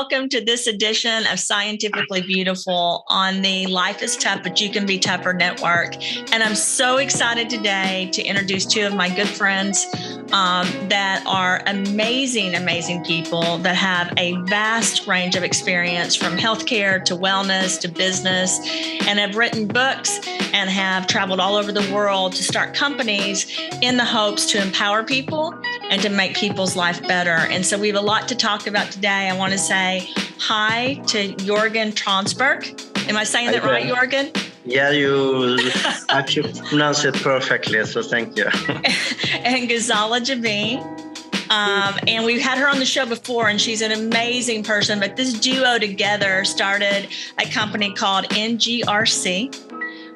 welcome to this edition of Scientifically Beautiful on the Life is Tough, but You Can Be Tougher Network. And I'm so excited today to introduce two of my good friends that are amazing, amazing people that have a vast range of experience from healthcare to wellness to business, and have written books and have traveled all over the world to start companies in the hopes to empower people and to make people's life better. And so we have a lot to talk about today. I want to say hi to Jörgen Tranberg. Am I saying that right, Jörgen? Yeah, you actually pronounce it perfectly, so thank you. And Ghazala Javeen. And we've had her on the show before, and she's an amazing person. But this duo together started a company called NGRC,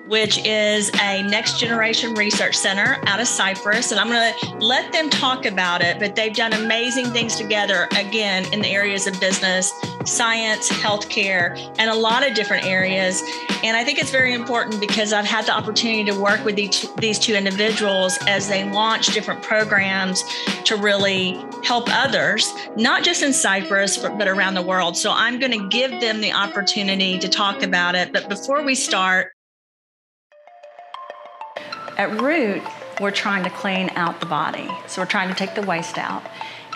which is a next generation research center out of Cyprus. And I'm going to let them talk about it, but they've done amazing things together, again, in the areas of business, science, healthcare, and a lot of different areas. And I think it's very important because I've had the opportunity to work with these two individuals as they launch different programs to really help others, not just in Cyprus, but around the world. So I'm going to give them the opportunity to talk about it. But before we start, at Root, we're trying to clean out the body. So we're trying to take the waste out.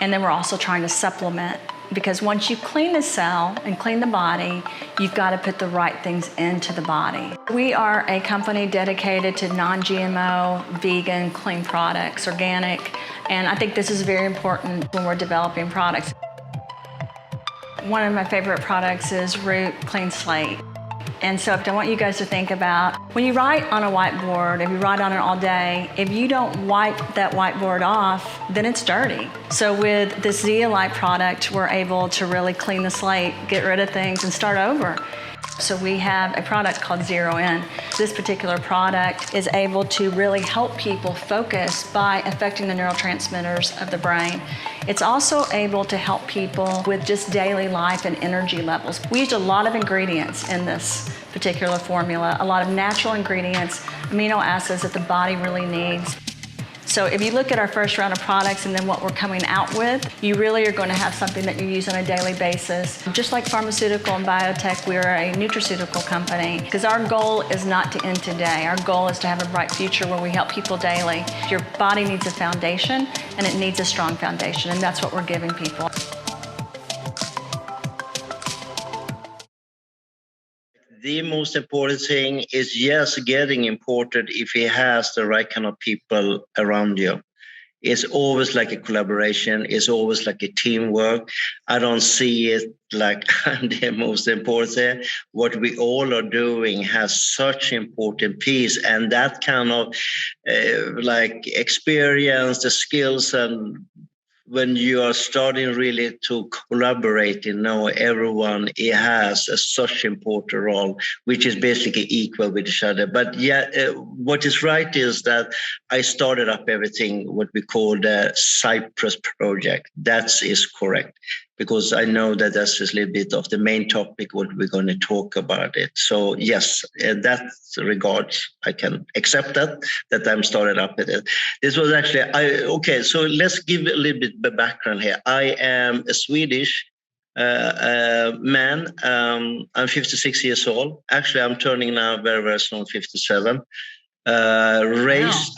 And then we're also trying to supplement, because once you clean the cell and clean the body, you've got to put the right things into the body. We are a company dedicated to non-GMO, vegan, clean products, organic. And I think this is very important when we're developing products. One of my favorite products is Root Clean Slate. And so I want you guys to think about, when you write on a whiteboard, if you write on it all day, if you don't wipe that whiteboard off, then it's dirty. So with this Zeolite product, we're able to really clean the slate, get rid of things, and start over. So we have a product called Zero In. This particular product is able to really help people focus by affecting the neurotransmitters of the brain. It's also able to help people with just daily life and energy levels. We used a lot of ingredients in this particular formula, a lot of natural ingredients, amino acids that the body really needs. So if you look at our first round of products and then what we're coming out with, you really are going to have something that you use on a daily basis. Just like pharmaceutical and biotech, we're a nutraceutical company, because our goal is not to end today. Our goal is to have a bright future where we help people daily. Your body needs a foundation, and it needs a strong foundation, and that's what we're giving people. The most important thing is, yes, getting imported if he has the right kind of people around you. It's always like a collaboration. It's always like a teamwork. I don't see it like the most important thing. What we all are doing has such important piece, and that kind of like experience, the skills, and when you are starting really to collaborate, you know, everyone has such important role, which is basically equal with each other. But yeah, what is right is that I started up everything, what we call the Cyprus project. That is correct, because I know that that's a little bit of the main topic, what we're going to talk about it. So yes, in that regard, I can accept that I'm started up with it. This was actually, okay, so let's give a little bit of background here. I am a Swedish man. I'm 56 years old. Actually, I'm turning now very, very soon 57. Raised.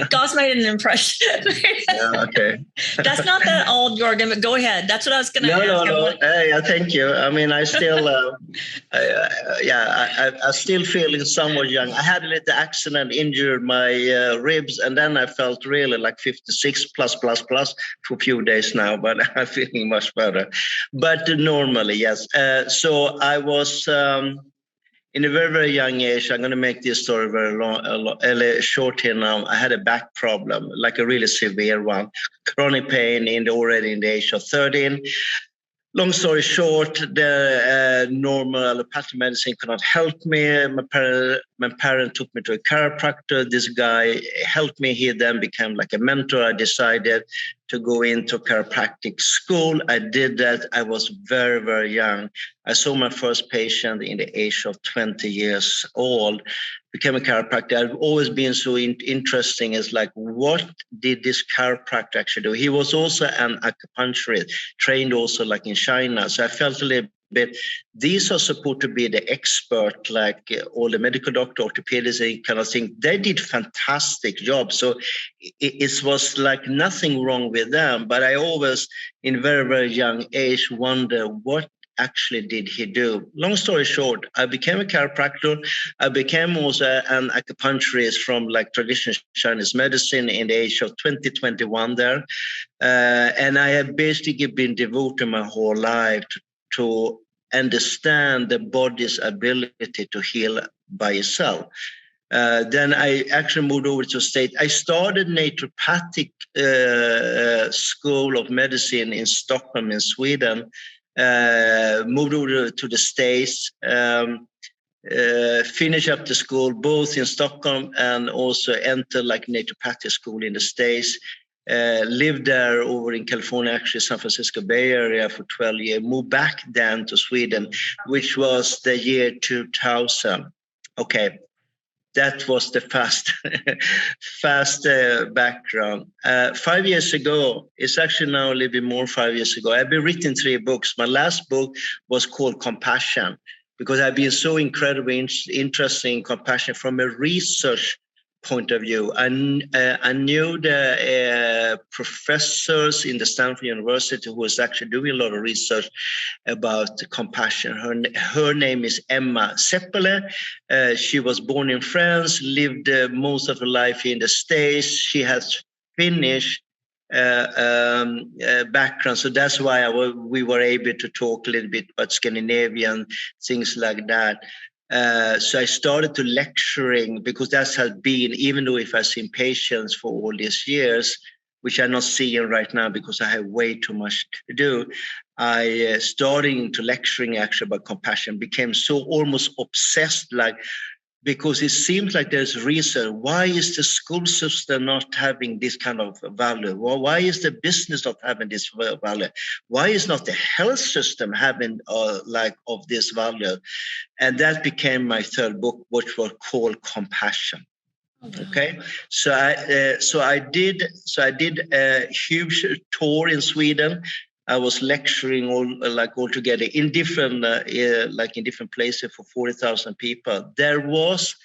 Goss made an impression. Yeah, okay. That's not that old, Jorgen, but go ahead. That's what I was going to ask. No. Yeah, thank you. I mean, I still, I still feel somewhat young. I had a little accident, injured my ribs, and then I felt really like 56 plus for a few days now, but I'm feeling much better. But normally, yes. So I was. In a very, very young age, I'm going to make this story very short here now. I had a back problem, like a really severe one, chronic pain already in the age of 13. Long story short, the normal allopathic medicine could not help me. My my parents took me to a chiropractor. This guy helped me. He then became like a mentor. I decided to go into chiropractic school. I did that. I was very, very young. I saw my first patient in the age of 20 years old, became a chiropractor. I've always been so interesting as like, what did this chiropractor actually do? He was also an acupuncturist, trained also like in China. So I felt a little bit, these are supposed to be the expert, like all the medical doctor, orthopedics, kind of thing. They did fantastic job. So it was like nothing wrong with them. But I always, in very, very young age, wonder what actually did he do? Long story short, I became a chiropractor. I became also an acupuncturist from like traditional Chinese medicine in the age of 2021 there. And I have basically been devoted my whole life to understand the body's ability to heal by itself. Then I actually moved over to state. I started naturopathic school of medicine in Stockholm in Sweden. Moved over to the States, finish up the school both in Stockholm and also enter like naturopathic school in the States. Lived there over in California, actually San Francisco Bay Area for 12 years. Moved back then to Sweden, which was the year 2000. Okay, that was the fast background. 5 years ago, it's actually now a little bit more 5 years ago, I've been written 3 books. My last book was called Compassion, because I've been so incredibly interested in compassion from a research point of view. I knew the professors in the Stanford University who was actually doing a lot of research about compassion. Her name is Emma Seppele. She was born in France, lived most of her life in the States. She has Finnish background, so that's why we were able to talk a little bit about Scandinavian things like that. So I started to lecturing, because that has been, even though if I've seen patients for all these years, which I'm not seeing right now because I have way too much to do, I started into lecturing actually about compassion, became so almost obsessed, like, because it seems like there's reason. Why is the school system not having this kind of value? Well, why is the business not having this value? Why is not the health system having like of this value? And that became my third book, which was called Compassion. Okay, so I did a huge tour in Sweden. I was lecturing all together in different in different places for 40,000 people. There was,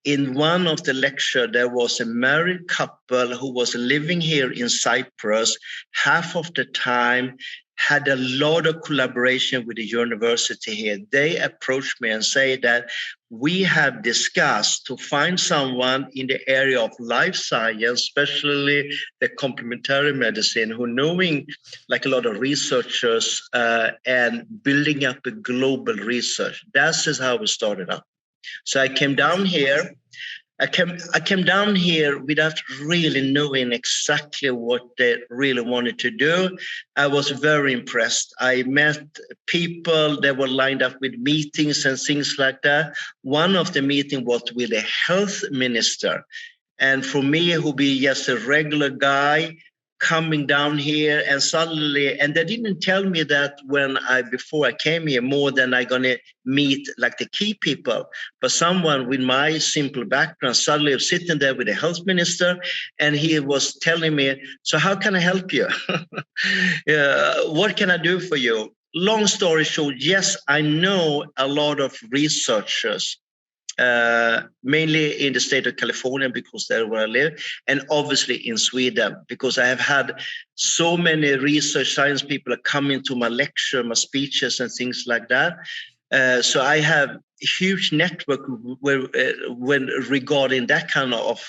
in one of the lecture, there was a married couple who was living here in Cyprus. Half of the time had a lot of collaboration with the university here. They approached me and say that we have discussed to find someone in the area of life science, especially the complementary medicine, who knowing like a lot of researchers and building up a global research. That's just how we started up. So I came down here. I came down here without really knowing exactly what they really wanted to do. I was very impressed. I met people that were lined up with meetings and things like that. One of the meetings was with a health minister. And for me, who be just a regular guy, coming down here and suddenly, and they didn't tell me that before I came here, more than I gonna meet like the key people, but someone with my simple background suddenly was sitting there with the health minister, and he was telling me, so how can I help you? What can I do for you? Long story short, yes, I know a lot of researchers, mainly in the state of California, because that's where I live, and obviously in Sweden, because I have had so many research science people come into my lecture, my speeches and things like that. So I have a huge network when regarding that kind of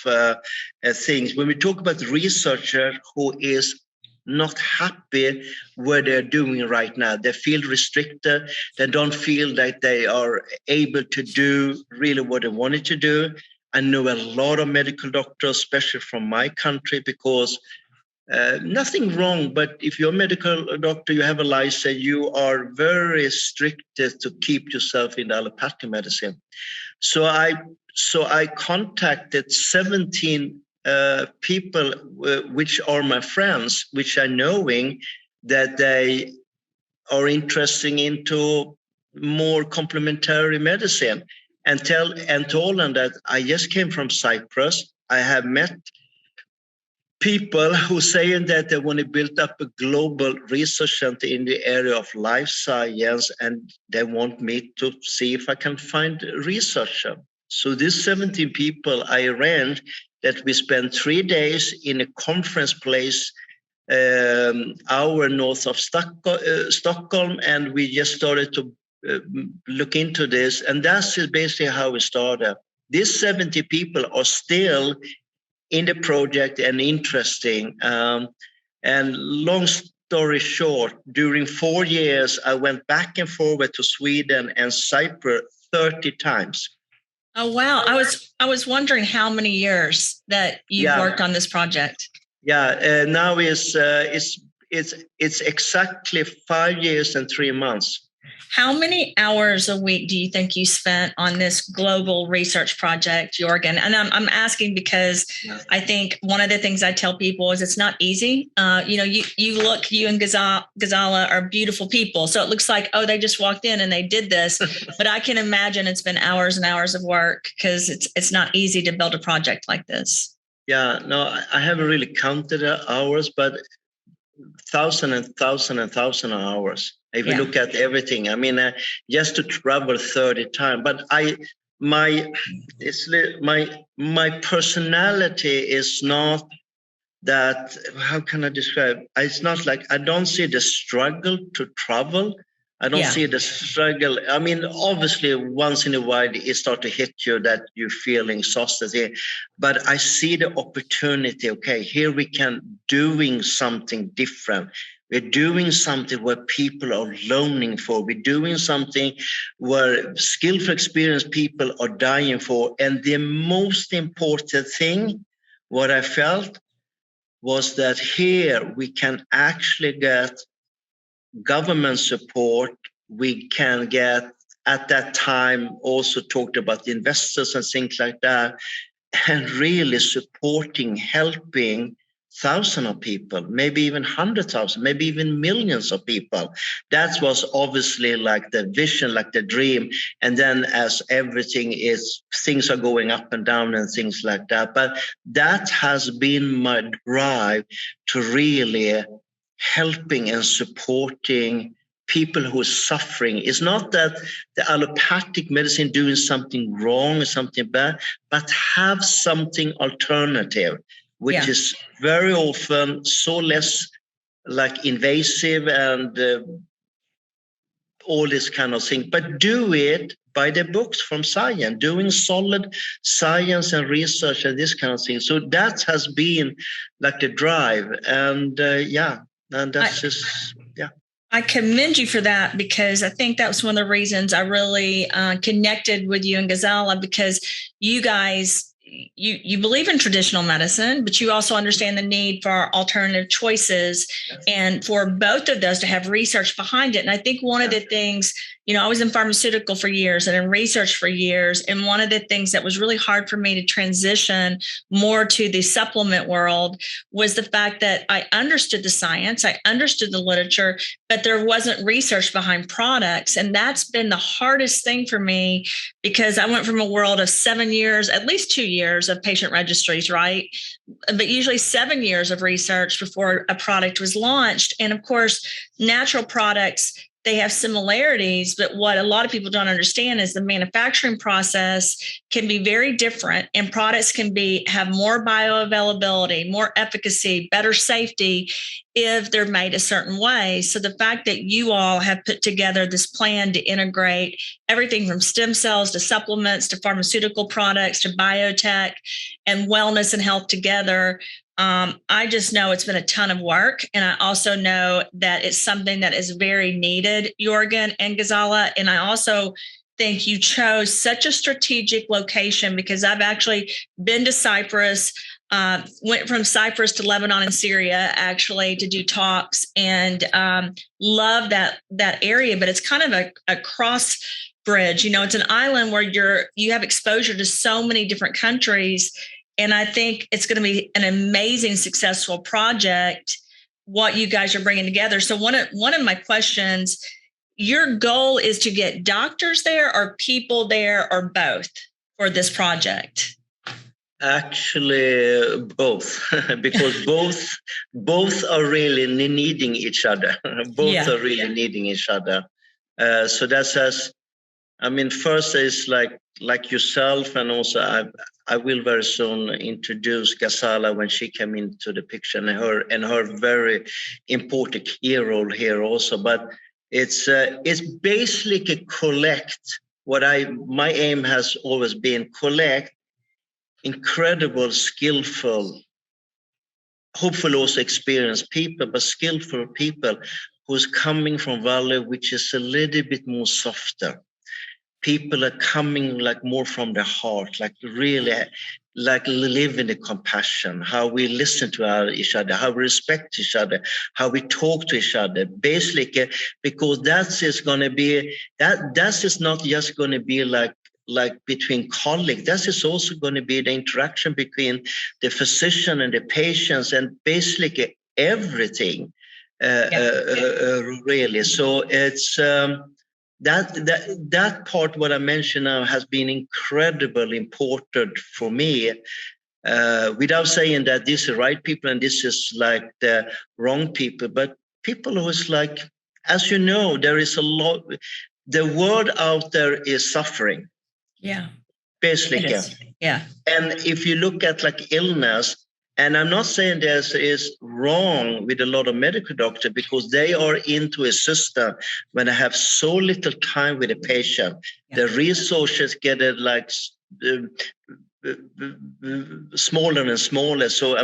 things. When we talk about researcher who is not happy where they're doing right now, they feel restricted, they don't feel that they are able to do really what they wanted to do. I know a lot of medical doctors, especially from my country, because Nothing wrong, but if you're a medical doctor, you have a license, you are very restricted to keep yourself in allopathic medicine. So I contacted 17 people, which are my friends, which are knowing that they are interested into more complementary medicine, and told them that I just came from Cyprus. I have met people who saying that they want to build up a global research center in the area of life science, and they want me to see if I can find a researcher. So these 17 people, I arranged that we spend 3 days in a conference place hour north of Stockholm, and we just started to look into this, and that's basically how we started. These 70 people are still in the project and interesting. And long story short, during 4 years, I went back and forward to Sweden and Cyprus 30 times. Oh, wow. I was wondering how many years that you've worked on this project. Yeah, now it's exactly 5 years and 3 months. How many hours a week do you think you spent on this global research project, Jorgen? And I'm asking because I think one of the things I tell people is it's not easy. You and Ghazala are beautiful people. So it looks like, oh, they just walked in and they did this. But I can imagine it's been hours and hours of work, because it's not easy to build a project like this. Yeah, no, I haven't really counted the hours, but thousand and thousand and thousand of hours. If you look at everything, I mean, just to travel 30 times. But my personality is not that. How can I describe? It's not like I don't see the struggle to travel. I don't see the struggle. I mean, obviously, once in a while, it starts to hit you that you're feeling exhausted. But I see the opportunity. Okay, here we can doing something different. We're doing something where people are longing for. We're doing something where skillful, experienced people are dying for. And the most important thing, what I felt, was that here we can actually get government support. We can get, at that time, also talked about the investors and things like that, and really supporting, helping thousands of people, maybe even 100,000, maybe even millions of people. That was obviously like the vision, like the dream. And then as everything is, things are going up and down and things like that. But that has been my drive to really helping and supporting people who are suffering. It's not that the allopathic medicine doing something wrong or something bad, but have something alternative, which is very often so less like invasive and all this kind of thing, but do it by the books from science, doing solid science and research and this kind of thing. So that has been like the drive. And and that's just, I commend you for that, because I think that was one of the reasons I really connected with you and Ghazala, because you guys, you believe in traditional medicine, but you also understand the need for alternative choices, and for both of those to have research behind it. And I think one of the things, I was in pharmaceutical for years and in research for years. And one of the things that was really hard for me to transition more to the supplement world was the fact that I understood the science, I understood the literature, but there wasn't research behind products. And that's been the hardest thing for me, because I went from a world of 7 years, at least 2 years of patient registries, right? But usually 7 years of research before a product was launched. And of course, natural products, they have similarities, but what a lot of people don't understand is the manufacturing process can be very different, and products can have more bioavailability, more efficacy, better safety if they're made a certain way. So the fact that you all have put together this plan to integrate everything from stem cells to supplements to pharmaceutical products to biotech and wellness and health together, I just know it's been a ton of work. And I also know that it's something that is very needed, Jorgen and Ghazala. And I also think you chose such a strategic location, because I've actually been to Cyprus. went from Cyprus to Lebanon and Syria actually to do talks, and love that area. But it's kind of a cross bridge. It's an island where you have exposure to so many different countries, and I think it's going to be an amazing, successful project. What you guys are bringing together. So one of my questions. Your goal is to get doctors there or people there or both for this project? Actually, both, because both are really needing each other. Both are really needing each other. So that's first is like yourself, and also I will very soon introduce Ghazala when she came into the picture, and her very important key role here also. But it's basically collect my aim has always been collect incredible, skillful, hopefully also experienced people, but skillful people who's coming from Valley, which is a little bit more softer. People are coming more from the heart, really live in the compassion, how we listen to each other, how we respect each other, how we talk to each other, basically, because that is not just going to be like between colleagues. That is also going to be the interaction between the physician and the patients, and basically everything, really. So it's that part, what I mentioned now, has been incredibly important for me, without saying that this is the right people and this is the wrong people, but people who is as you know, there is a lot, the world out there is suffering. Yeah. Basically. Yeah. And if you look at illness, and I'm not saying this is wrong with a lot of medical doctors, because they are into a system when they have so little time with a patient. The resources get smaller and smaller. So I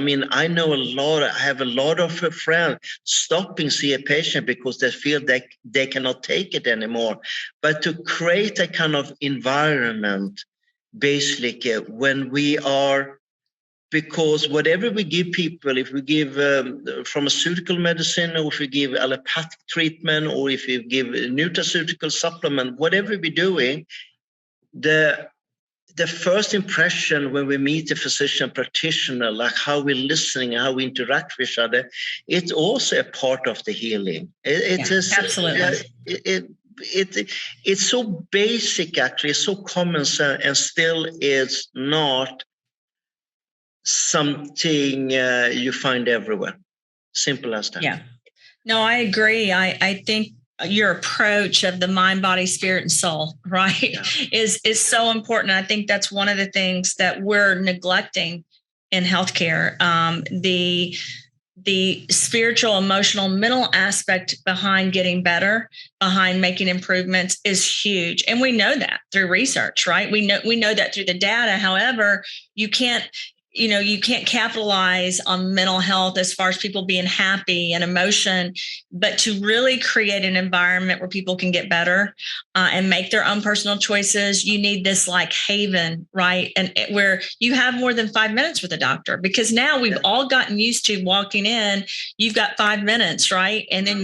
have a lot of friends stopping see a patient because they feel they cannot take it anymore. But to create a kind of environment, basically, when we are, because whatever we give people, if we give pharmaceutical medicine, or if we give allopathic treatment, or if we give nutraceutical supplement, whatever we're doing, the first impression when we meet the physician practitioner, how we're listening, how we interact with each other, it's also a part of the healing. Absolutely. It's so basic, actually, it's so common sense, and still is not something you find everywhere. Simple as that. Yeah. No, I agree. I think your approach of the mind, body, spirit, and soul, right, is so important. I think that's one of the things that we're neglecting in healthcare. The spiritual, emotional, mental aspect behind getting better, behind making improvements is huge. And we know that through research, right? We know that through the data. However, you can't capitalize on mental health as far as people being happy and emotion, but to really create an environment where people can get better and make their own personal choices, you need this haven, right? And where you have more than 5 minutes with a doctor, because now we've all gotten used to walking in, you've got 5 minutes, right? And then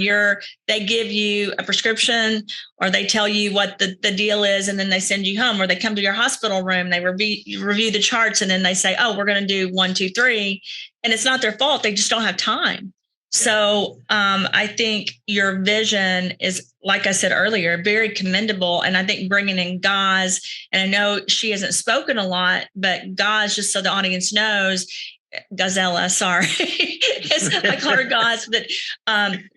they give you a prescription, or they tell you what the deal is, and then they send you home, or they come to your hospital room, they review the charts, and then they say, oh, we're going to do 1, 2, 3. And it's not their fault. They just don't have time. So I think your vision is, like I said earlier, very commendable. And I think bringing in Gaz, and I know she hasn't spoken a lot, but Gaz, just so the audience knows, Ghazala, sorry. I call her Gaz, but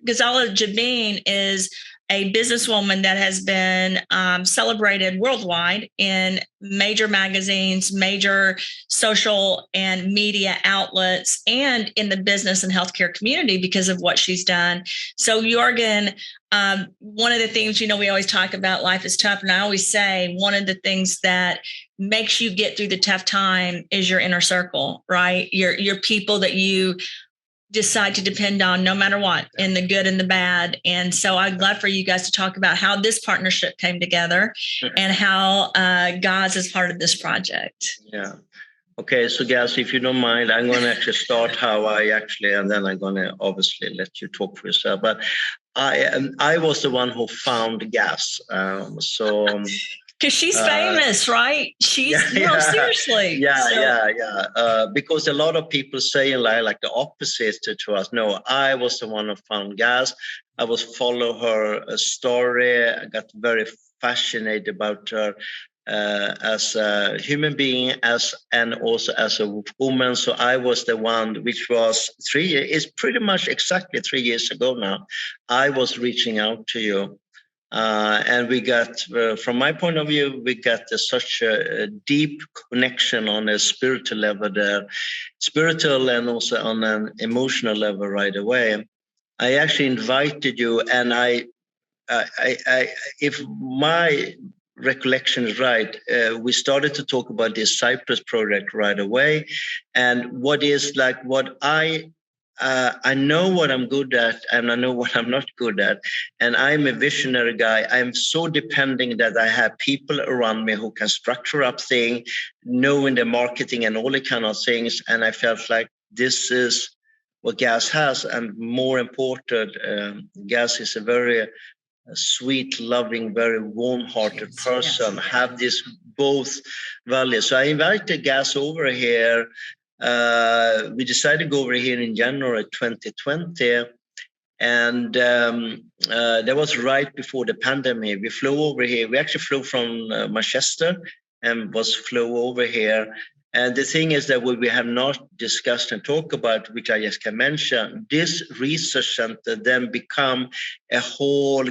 Ghazala Jabin is a businesswoman that has been celebrated worldwide in major magazines, major social and media outlets, and in the business and healthcare community because of what she's done. So Jörgen, one of the things, we always talk about life is tough. And I always say one of the things that makes you get through the tough time is your inner circle, right? Your people that you decide to depend on no matter what, in the good and the bad. And so I'd love for you guys to talk about how this partnership came together and how Gaz is part of this project. Yeah. Okay, so guys, if you don't mind, I'm going to actually start how I actually, and then I'm going to obviously let you talk for yourself. But I was the one who found gas. Because she's famous, right? She's seriously. Because a lot of people say like the opposite to us. No, I was the one who found gas. I was follow her story. I got very fascinated about her as a human being, and also as a woman. So I was the one, which was 3 years. It's pretty much exactly 3 years ago now. I was reaching out to you. And we got, from my point of view, we got such a deep connection on a spiritual level there, spiritual and also on an emotional level right away. I actually invited you, and if my recollection is right, we started to talk about this Cyprus project right away, and what I know what I'm good at, and I know what I'm not good at. And I'm a visionary guy. I'm so depending that I have people around me who can structure up things, knowing the marketing and all the kind of things. And I felt like this is what Gas has. And more important, Gas is a very sweet, loving, very warm-hearted person, have this both values. So I invited Gas over here. We decided to go over here in January 2020. And that was right before the pandemic. We flew over here. We actually flew from Manchester and flew over here. And the thing is that what we have not discussed and talked about, which I just can mention, this research center then become a whole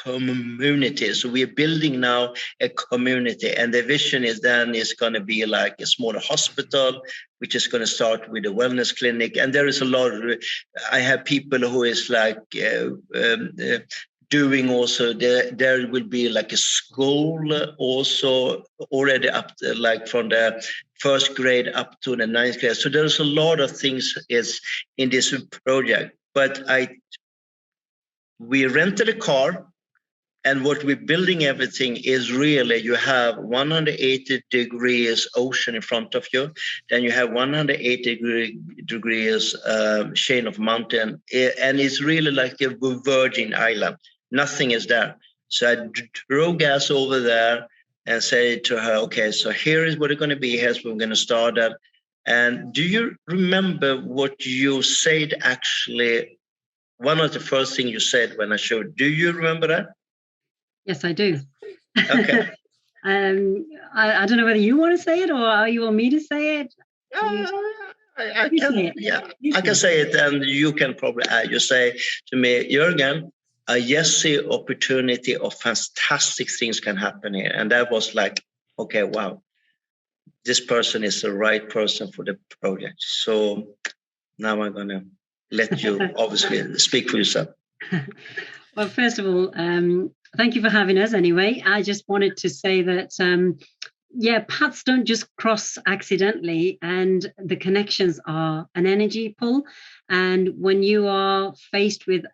community. So we are building now a community, and the vision is going to be like a smaller hospital, which is going to start with a wellness clinic. And there is a lot of, I have people who is like doing also, there will be like a school also already up to, like from the first grade up to the ninth grade. So there's a lot of things is in this project. But we rented a car, and what we're building everything is really, you have 180 degrees ocean in front of you. Then you have 180 degrees chain of mountain. And it's really like a virgin island. Nothing is there. So I drove Gas over there and said to her, okay, so here is what it's going to be. Here's where we're going to start at. And do you remember what you said actually? One of the first things you said when I showed, do you remember that? Yes, I do. Okay. I don't know whether you want to say it or you want me to say it. I can say it, and you can probably add. You say to me, Jörgen, I just see opportunity of fantastic things can happen here. And that was like, okay, wow, this person is the right person for the project. So now I'm going to let you obviously speak for yourself. Well, first of all, thank you for having us anyway. I just wanted to say that, paths don't just cross accidentally, and the connections are an energy pull. And when you are faced with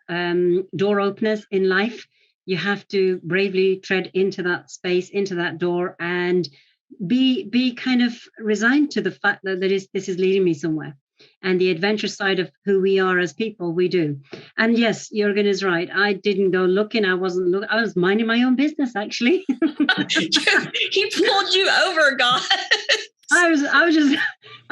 door openers in life, you have to bravely tread into that space, into that door, and be kind of resigned to the fact that this is leading me somewhere. And the adventurous side of who we are as people, we do. And yes, Jörgen is right. I didn't go looking. I was minding my own business, actually. He pulled you over, God. I was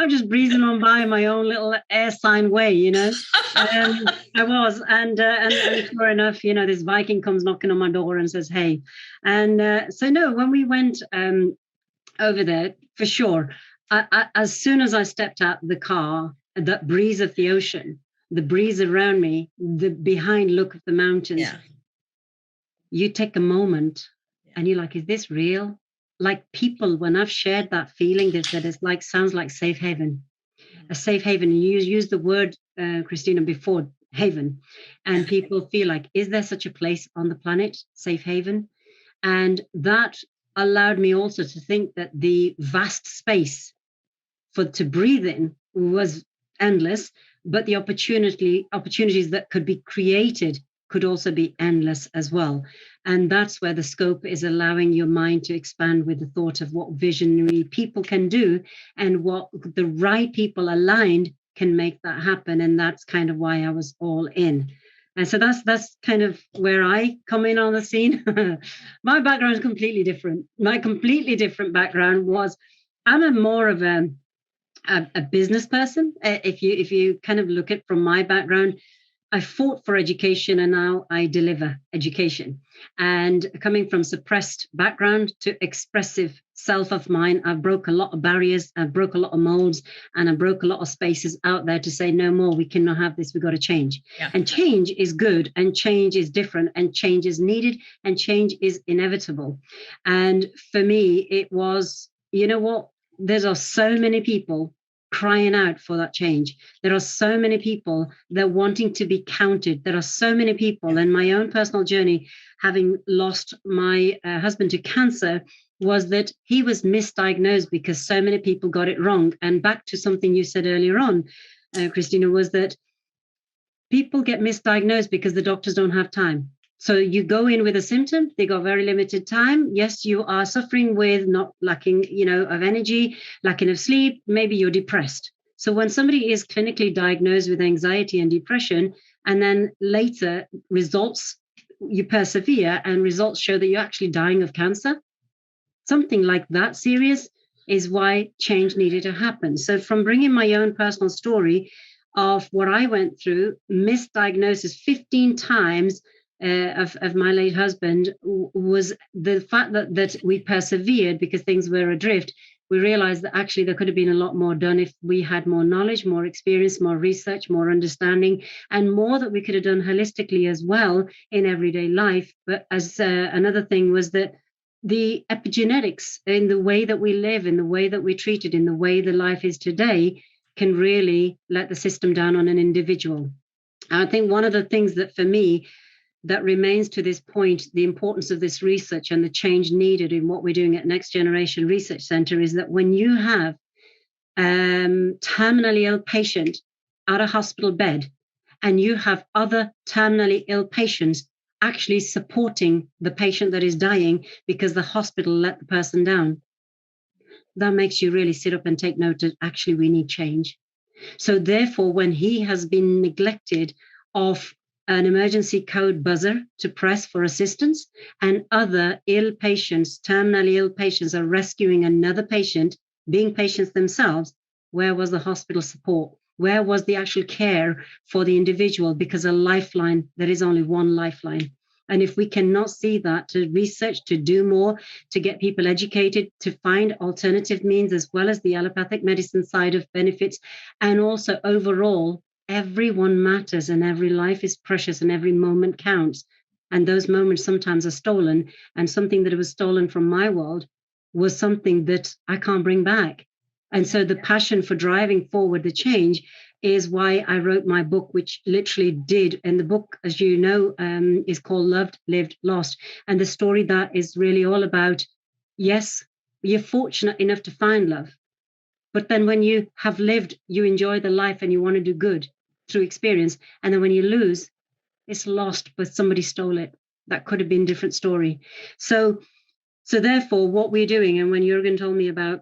just breezing on by my own little air sign way, you know. I was, and sure enough, you know, this Viking comes knocking on my door and says, "Hey," and so no, when we went over there, for sure. As soon as I stepped out the car, that breeze of the ocean, the breeze around me, the behind look of the mountains, you take a moment and you're like, is this real? Like people, when I've shared that feeling, they said it's like, sounds like safe haven, a safe haven. And you use the word, Christina, before, haven. And people feel like, is there such a place on the planet, safe haven? And that allowed me also to think that the vast space to breathe in was endless, but the opportunities that could be created could also be endless as well. And that's where the scope is allowing your mind to expand with the thought of what visionary people can do and what the right people aligned can make that happen. And that's kind of why I was all in. And so that's kind of where I come in on the scene. My background is completely different. My completely different background was, I'm a more of a business person. If you kind of look at from my background, I fought for education and now I deliver education. And coming from suppressed background to expressive self of mine, I broke a lot of barriers, I broke a lot of molds, and I broke a lot of spaces out there to say, no more, we cannot have this, we got to change. Yeah. And change is good, and change is different, and change is needed, and change is inevitable. And for me, it was, you know what, there are so many people crying out for that change. There are so many people that are wanting to be counted. There are so many people, and my own personal journey, having lost my husband to cancer, was that he was misdiagnosed because so many people got it wrong. And back to something you said earlier on, Christina, was that people get misdiagnosed because the doctors don't have time. So you go in with a symptom, they got very limited time. Yes, you are suffering with not lacking, of energy, lacking of sleep, maybe you're depressed. So when somebody is clinically diagnosed with anxiety and depression, and then later results, you persevere and results show that you're actually dying of cancer, something like that serious is why change needed to happen. So from bringing my own personal story of what I went through, misdiagnosis 15 times, of my late husband, was the fact that we persevered because things were adrift. We realized that actually there could have been a lot more done if we had more knowledge, more experience, more research, more understanding, and more that we could have done holistically as well in everyday life. But as another thing was that the epigenetics in the way that we live, in the way that we treat it, in the way the life is today, can really let the system down on an individual. And I think one of the things that for me, that remains to this point, the importance of this research and the change needed in what we're doing at Next Generation Research Center is that when you have terminally ill patient at a hospital bed and you have other terminally ill patients actually supporting the patient that is dying because the hospital let the person down, that makes you really sit up and take note that actually we need change. So therefore, when he has been neglected of an emergency code buzzer to press for assistance, and other ill patients, terminally ill patients, are rescuing another patient, being patients themselves, where was the hospital support? Where was the actual care for the individual? Because a lifeline, there is only one lifeline. And if we cannot see that, to research, to do more, to get people educated, to find alternative means, as well as the allopathic medicine side of benefits, and also overall, everyone matters and every life is precious and every moment counts. And those moments sometimes are stolen. And something that was stolen from my world was something that I can't bring back. And so the passion for driving forward the change is why I wrote my book, which literally did. And the book, as you know, is called Loved, Lived, Lost. And the story that is really all about, yes, you're fortunate enough to find love. But then when you have lived, you enjoy the life and you want to do good through experience. And then when you lose, it's lost, but somebody stole it. That could have been a different story. So therefore, what we're doing, and when Jörgen told me about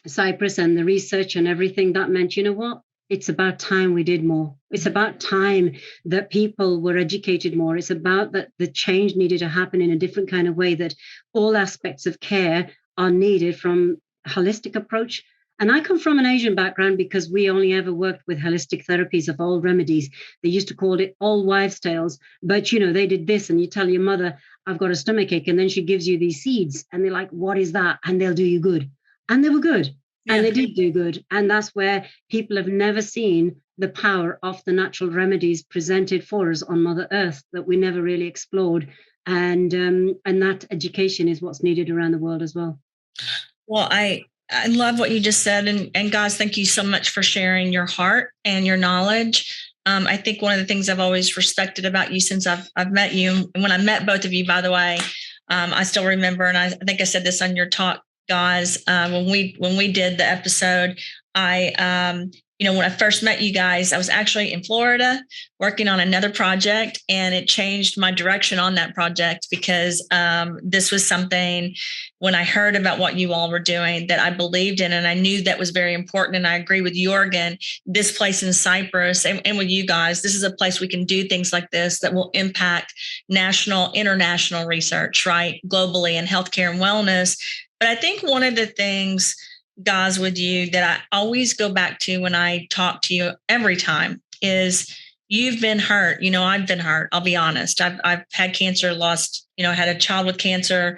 Cyprus and the research and everything, that meant, you know what? It's about time we did more. It's about time that people were educated more. It's about that the change needed to happen in a different kind of way, that all aspects of care are needed, from holistic approach. And I come from an Asian background because we only ever worked with holistic therapies of old remedies. They used to call it old wives' tales. But, they did this, and you tell your mother, I've got a stomachache, and then she gives you these seeds. And they're like, what is that? And they'll do you good. And they were good. And they did do good. And that's where people have never seen the power of the natural remedies presented for us on Mother Earth that we never really explored. And that education is what's needed around the world as well. Well, I love what you just said. And guys, thank you so much for sharing your heart and your knowledge. I think one of the things I've always respected about you since I've met you, and when I met both of you, by the way, I still remember, and I think I said this on your talk, guys, when we did the episode, I when I first met you guys, I was actually in Florida working on another project, and it changed my direction on that project because this was something, when I heard about what you all were doing, that I believed in, and I knew that was very important. And I agree with Jörgen, this place in Cyprus and with you guys, this is a place we can do things like this that will impact national, international research, right? Globally in healthcare and wellness. But I think one of the things, guys, with you that I always go back to when I talk to you every time is you've been hurt. I've been hurt. I'll be honest. I've had cancer, lost, had a child with cancer,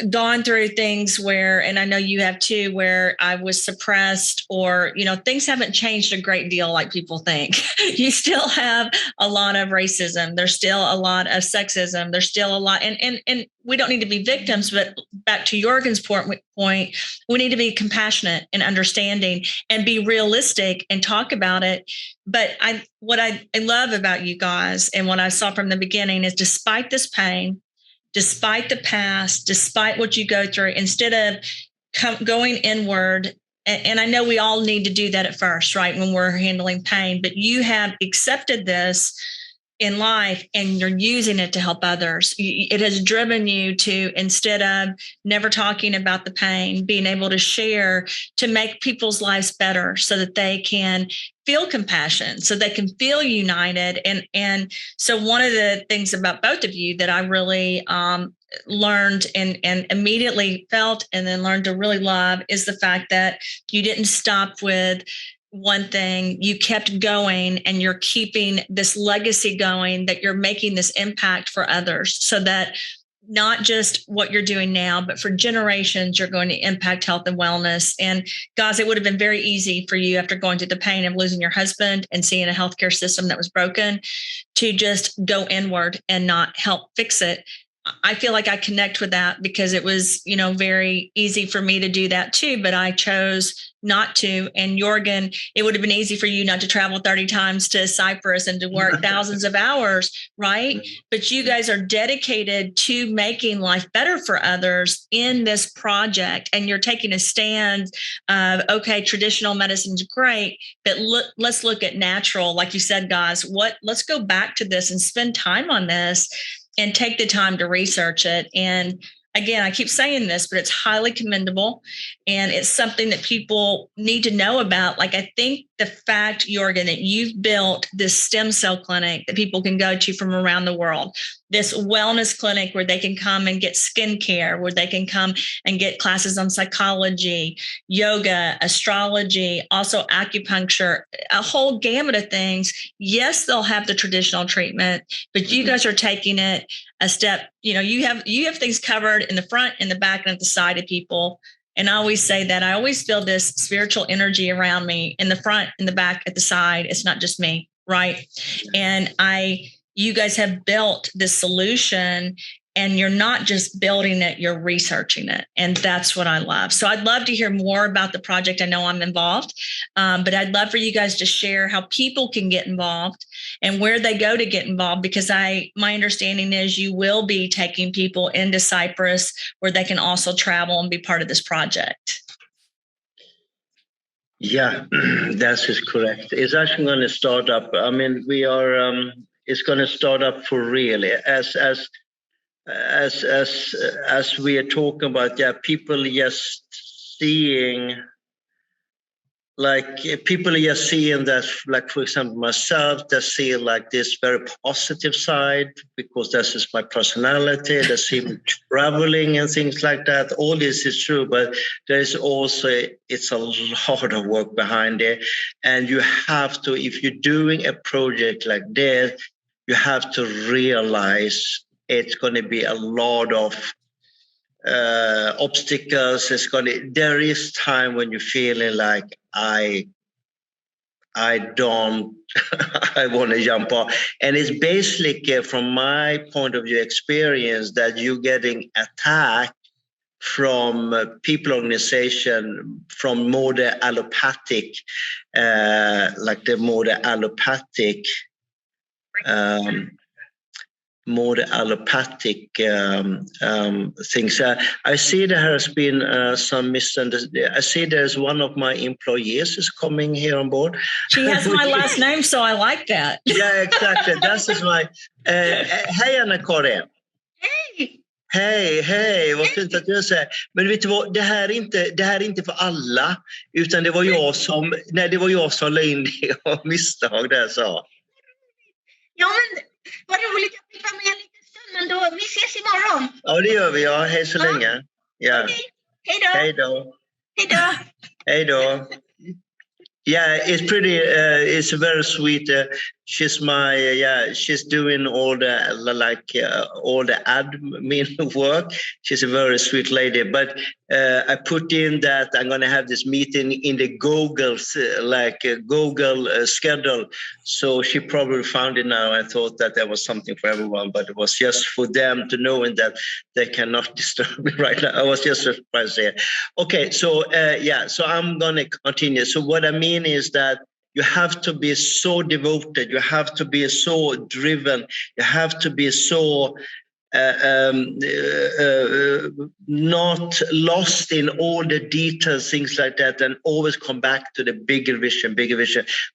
gone through things where, and I know you have too, where I was suppressed or, things haven't changed a great deal like people think. You still have a lot of racism. There's still a lot of sexism. There's still a lot. And we don't need to be victims, but back to Jörgen's point, we need to be compassionate and understanding and be realistic and talk about it. But what I love about you guys and what I saw from the beginning is despite this pain, despite the past, despite what you go through, instead of going inward, and I know we all need to do that at first, right, when we're handling pain, but you have accepted this in life and you're using it to help others. It has driven you to, instead of never talking about the pain, being able to share, to make people's lives better so that they can feel compassion, so they can feel united. And so one of the things about both of you that I really learned and immediately felt and then learned to really love is the fact that you didn't stop with one thing. You kept going and you're keeping this legacy going, that you're making this impact for others, so that not just what you're doing now, but for generations, you're going to impact health and wellness. And guys, it would have been very easy for you after going through the pain of losing your husband and seeing a healthcare system that was broken to just go inward and not help fix it. I feel like I connect with that because it was, very easy for me to do that too, but I chose not to. And Jörgen, it would have been easy for you not to travel 30 times to Cyprus and to work thousands of hours, right? But you guys are dedicated to making life better for others in this project. And you're taking a stand of, okay, traditional medicine's great, but let's look at natural. Like you said, guys, let's go back to this and spend time on this and take the time to research it. And again, I keep saying this, but it's highly commendable. And it's something that people need to know about. Like, I think the fact, Jörgen, that you've built this stem cell clinic that people can go to from around the world, this wellness clinic where they can come and get skincare, where they can come and get classes on psychology, yoga, astrology, also acupuncture, a whole gamut of things. Yes, they'll have the traditional treatment, but you guys are taking it a step. You have things covered in the front, in the back, and at the side of people. And I always say that I always feel this spiritual energy around me in the front, in the back, at the side. It's not just me, right? And you guys have built this solution, and you're not just building it, you're researching it. And that's what I love. So I'd love to hear more about the project. I know I'm involved, but I'd love for you guys to share how people can get involved and where they go to get involved, because my understanding is you will be taking people into Cyprus where they can also travel and be part of this project. Yeah, that is correct. It's actually going to start up. I mean, we are. It's going to start up for really as we are talking about. Yeah, people just seeing. Like people are just seeing that, like for example, myself, they see like this very positive side because that's just my personality. They see me traveling and things like that. All this is true, but there is also, it's a lot of work behind it. And you have to, if you're doing a project like this, you have to realize it's going to be a lot of obstacles. There is time when you're feeling like I don't I want to jump off, and it's basically from my point of view experience that you're getting attacked from people organization from more the allopathic more the allopathic things. I see there has been some misunderstanding. I see there's one of my employees is coming here on board. She has my last name, so I like that. Yeah, exactly. That is my... Hej Anna-Karin! Hej! Hej, vad fint att du säger. Men vet du vad, det här är inte för alla, utan det var jag som la in det av misstag där så. Ja, men vad roligt att vi får med en liten stund, men då, vi ses imorgon. Ja, det gör vi, ja. Hej så länge. Ja. Okej. Hej då. Hej då. Yeah, it's pretty. It's very sweet. She's she's doing all the admin work. She's a very sweet lady. But I put in that I'm going to have this meeting in the Google schedule. So she probably found it now. I thought that there was something for everyone, but it was just for them to know that they cannot disturb me right now. I was just surprised there. Okay, so so I'm going to continue. So what I mean is that you have to be so devoted, you have to be so driven, you have to be so not lost in all the details, things like that, and always come back to the bigger vision,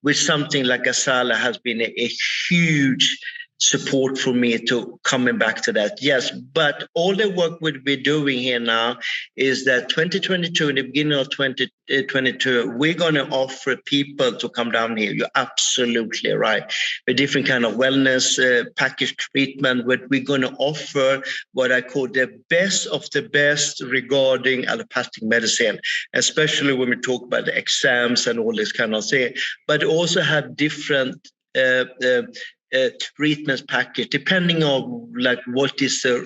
which something like Asala has been a huge support for me to coming back to that. Yes, but all the work we're doing here now is that 2022, in the beginning of 2022, we're going to offer people to come down here. You're absolutely right. A different kind of wellness package treatment, but we're going to offer what I call the best of the best regarding allopathic medicine, especially when we talk about the exams and all this kind of thing, but also have different treatments package, depending on what is the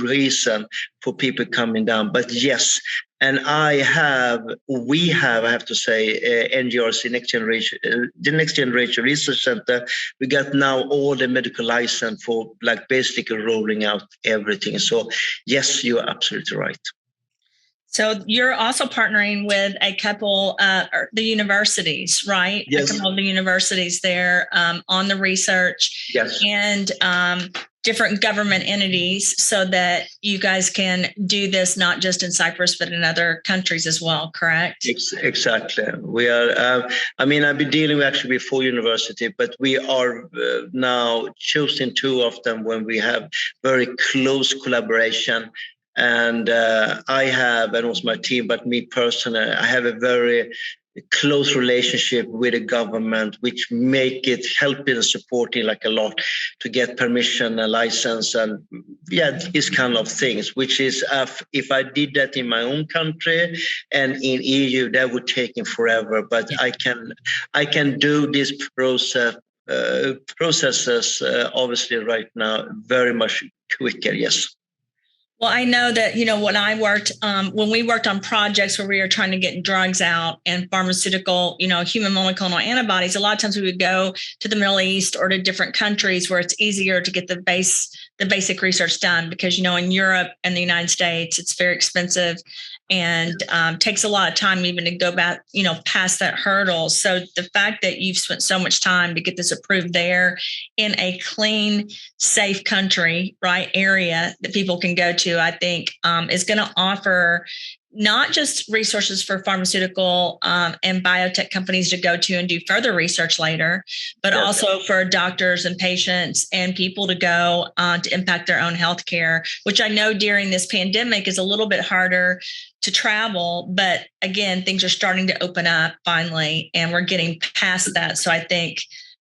reason for people coming down. But yes, and we have to say, NGRC, the Next Generation Research Center, we got now all the medical license for basically rolling out everything. So yes, you're absolutely right. So you're also partnering with a couple, the universities, right? Yes. A couple of the universities there on the research. Yes. And different government entities so that you guys can do this not just in Cyprus, but in other countries as well, correct? Exactly. We are, I've been dealing actually with 4 universities, but we are now choosing 2 of them when we have very close collaboration. And I have, and also my team, but me personally, I have a very close relationship with the government, which make it helping and supporting a lot to get permission and license and these kind of things, which is if I did that in my own country and in EU, that would take forever. But I can do this processes obviously right now very much quicker. Yes. Well, I know that, when we worked on projects where we were trying to get drugs out and pharmaceutical, human monoclonal antibodies, a lot of times we would go to the Middle East or to different countries where it's easier to get the basic research done because, in Europe and the United States, it's very expensive and takes a lot of time even to go back, past that hurdle. So the fact that you've spent so much time to get this approved there in a clean, safe country, right, area that people can go to, I think is going to offer not just resources for pharmaceutical and biotech companies to go to and do further research later, but also for doctors and patients and people to go to impact their own healthcare, which I know during this pandemic is a little bit harder to travel. But again, things are starting to open up finally, and we're getting past that. So I think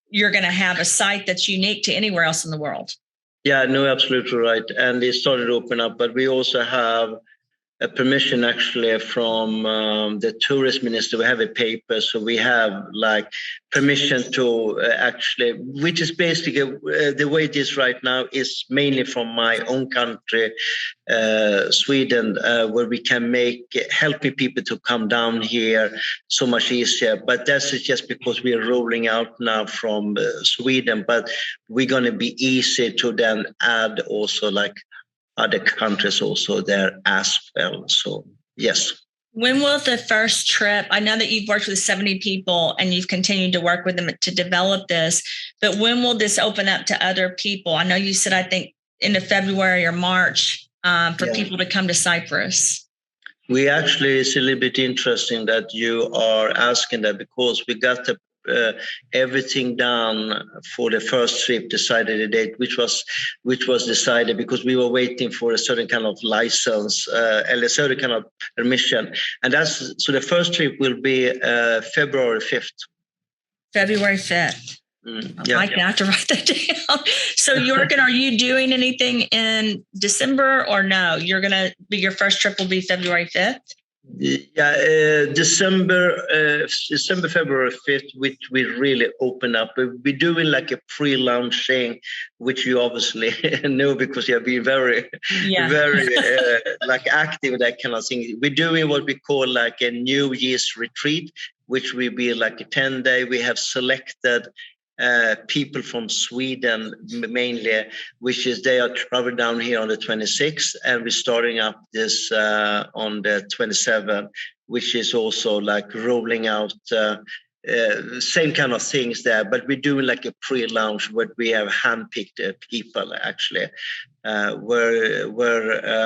you're going to have a site that's unique to anywhere else in the world. Yeah, no, absolutely right. And it started to open up, but we also have a permission actually from the tourist minister. We have a paper, so we have permission to actually, which is basically the way it is right now is mainly from my own country, Sweden, where we can helping people to come down here so much easier. But that's just because we are rolling out now from Sweden, but we're going to be easy to then add also other countries also there as well. So yes. When will the first trip, I know that you've worked with 70 people and you've continued to work with them to develop this, but when will this open up to other people? I know you said, I think, into February or March for people to come to Cyprus. We actually, it's a little bit interesting that you are asking that, because we got everything done for the first trip, decided the date, which was decided because we were waiting for a certain kind of license and a certain kind of permission. And so the first trip will be February 5th. Februare 5th. I have to write that down. So Jörgen, are you doing anything in December or no? You're going to be, your first trip will be February 5th? Yeah, December, February 5th, which we really open up. We're doing like a pre-launching, which you obviously know because you have been very like active, that kind of thing. We're doing what we call like a New Year's retreat, which will be like a 10-day. We have selected people from Sweden mainly, which is they are traveling down here on the 26th, and we're starting up this on the 27th, which is also like rolling out same kind of things there, but we're doing like a pre-launch where we have handpicked people actually, where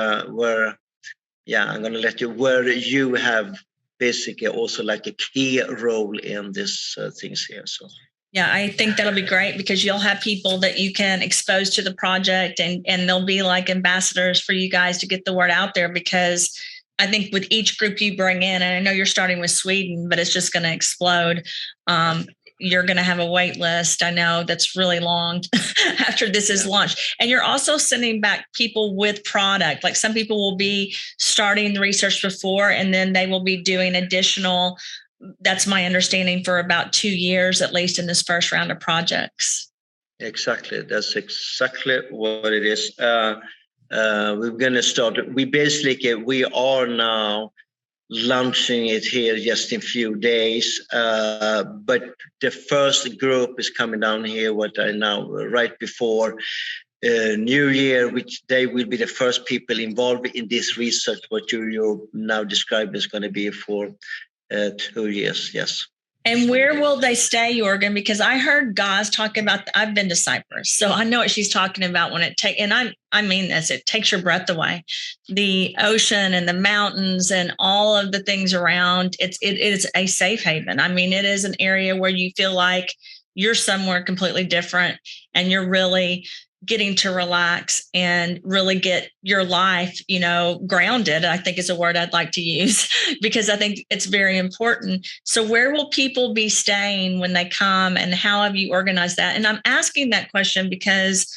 I'm going to let you, where you have basically also like a key role in this things here. So. Yeah, I think that'll be great because you'll have people that you can expose to the project and they'll be like ambassadors for you guys to get the word out there, because I think with each group you bring in, and I know you're starting with Sweden, but it's just going to explode. You're going to have a wait list. I know that's really long after this is launched. And you're also sending back people with product. Like some people will be starting the research before, and then they will be doing additional. That's my understanding, for about 2 years, at least in this first round of projects. Exactly. That's exactly what it is. We're going to start. We are now launching it here just in a few days. But the first group is coming down here, right before New Year, which they will be the first people involved in this research, what you now described is going to be for 2 years, yes. And where will they stay, Jörgen? Because I heard Gaz talking about, I've been to Cyprus, so I know what she's talking about when and I mean this, it takes your breath away. The ocean and the mountains and all of the things around, it is a safe haven. I mean, it is an area where you feel like you're somewhere completely different and you're really getting to relax and really get your life, grounded, I think is a word I'd like to use, because I think it's very important. So where will people be staying when they come, and how have you organized that? And I'm asking that question because,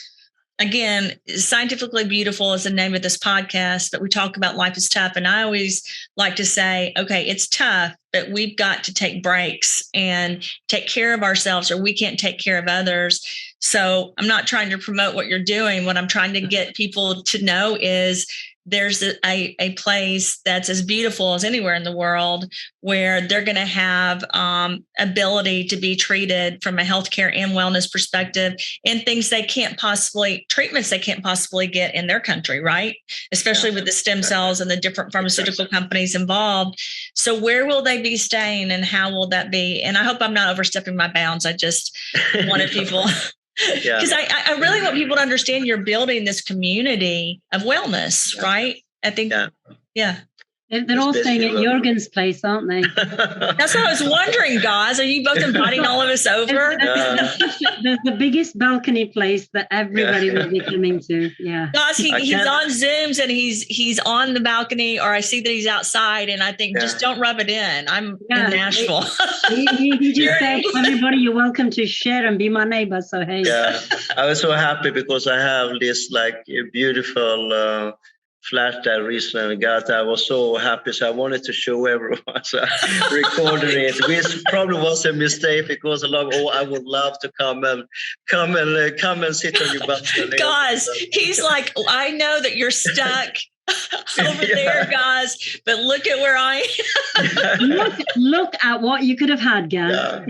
again, Scientifically Beautiful is the name of this podcast, but we talk about life is tough. And I always like to say, okay, it's tough, but we've got to take breaks and take care of ourselves, or we can't take care of others. So I'm not trying to promote what you're doing. What I'm trying to get people to know is there's a place that's as beautiful as anywhere in the world, where they're going to have ability to be treated from a healthcare and wellness perspective, and treatments they can't possibly get in their country, right? Especially with the stem cells and the different pharmaceutical companies involved. So where will they be staying, and how will that be? And I hope I'm not overstepping my bounds. I just wanted people... Because I really want people to understand you're building this community of wellness, right? I think, They're all staying at Jörgen's place, aren't they? That's what I was wondering, guys. Are you both inviting all of us over? There's the biggest balcony place that everybody will be coming to. Yeah. Guys, he's on Zooms and he's on the balcony, or I see that he's outside, and I think just don't rub it in. I'm in Nashville. He just said, everybody, you're welcome to share and be my neighbor. So, hey. Yeah, I was so happy because I have this like beautiful flat I recently got. I was so happy, so I wanted to show everyone. So I recorded it, which probably was a mistake because I would love to come and sit on your balcony. Guys, he's like, I know that you're stuck over there, guys. But look at where I am. Look at what you could have had, Gaz.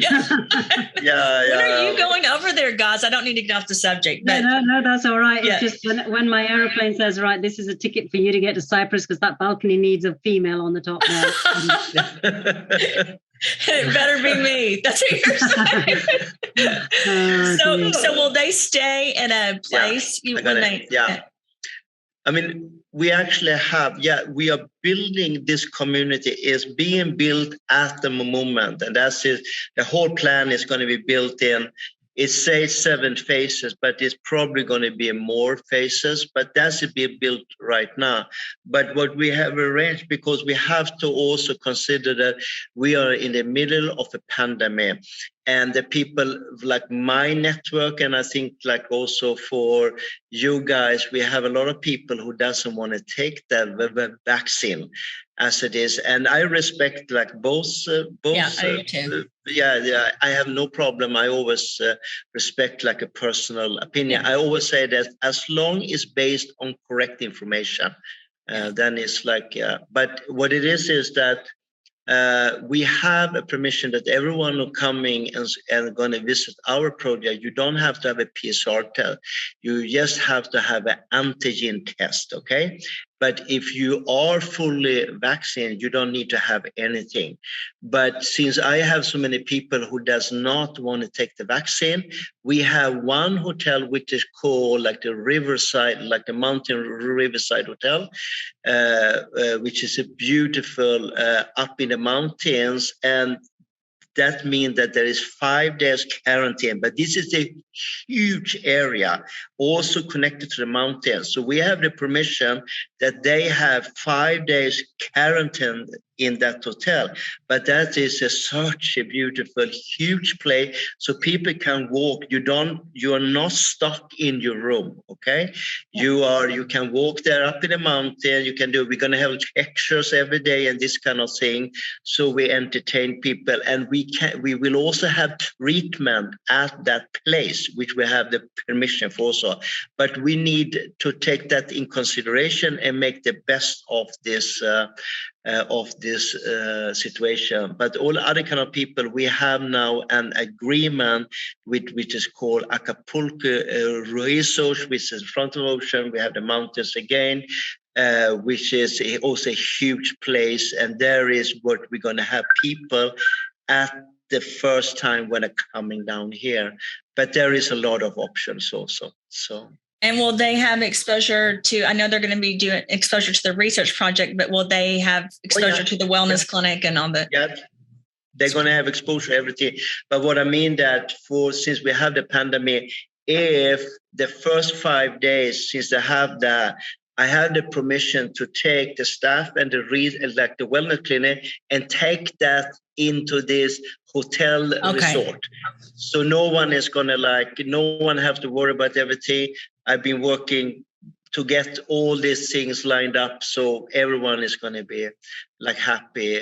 Yeah. When are you going over there, guys? I don't need to get off the subject. But No, that's all right. Yeah. It's just when my aeroplane says, right, this is a ticket for you to get to Cyprus because that balcony needs a female on the top now. It better be me. That's what you're saying. So will they stay in a place? I mean, we actually have, we are building this community is being built at the moment. And that's it. The whole plan is going to be built in. It says 7 phases, but it's probably going to be more phases, but that's being built right now. But what we have arranged, because we have to also consider that we are in the middle of a pandemic, and the people like my network, and I think like also for you guys, we have a lot of people who doesn't want to take the vaccine as it is. And I respect like both. Yeah, I do too. I have no problem. I always respect like a personal opinion. I always say that as long as it's based on correct information, then it's like, but what it is that we have a permission that everyone who coming and going to visit our project, you don't have to have a PCR test. You just have to have an antigen test, okay? But if you are fully vaccinated, you don't need to have anything. But since I have so many people who does not want to take the vaccine, we have one hotel which is called like the Riverside, like the Mountain Riverside Hotel, which is a beautiful up in the mountains, and that means that there is 5 days quarantine, but this is a huge area also connected to the mountains. So we have the permission that they have 5 days quarantine in that hotel, but that is such a beautiful, huge place. So people can walk. You are not stuck in your room. Okay. You can walk there up in the mountain. We're going to have lectures every day and this kind of thing. So we entertain people, and we will also have treatment at that place, which we have the permission for also. But we need to take that in consideration and make the best of this situation. But all other kind of people, we have now an agreement which is called Acapulco Resort, which is in front of the ocean. We have the mountains again, which is also a huge place. And there is what we're going to have people at the first time when they're coming down here. But there is a lot of options also. So. And will they have exposure to, I know they're going to be doing exposure to the research project, but will they have exposure to the wellness clinic and all that? Yeah, they're going to have exposure to everything. But what I mean that since we have the pandemic, if the first 5 days, since I have the permission to take the staff and the wellness clinic and take that into this hotel resort. So no one is going to no one have to worry about everything. I've been working to get all these things lined up. So everyone is going to be happy.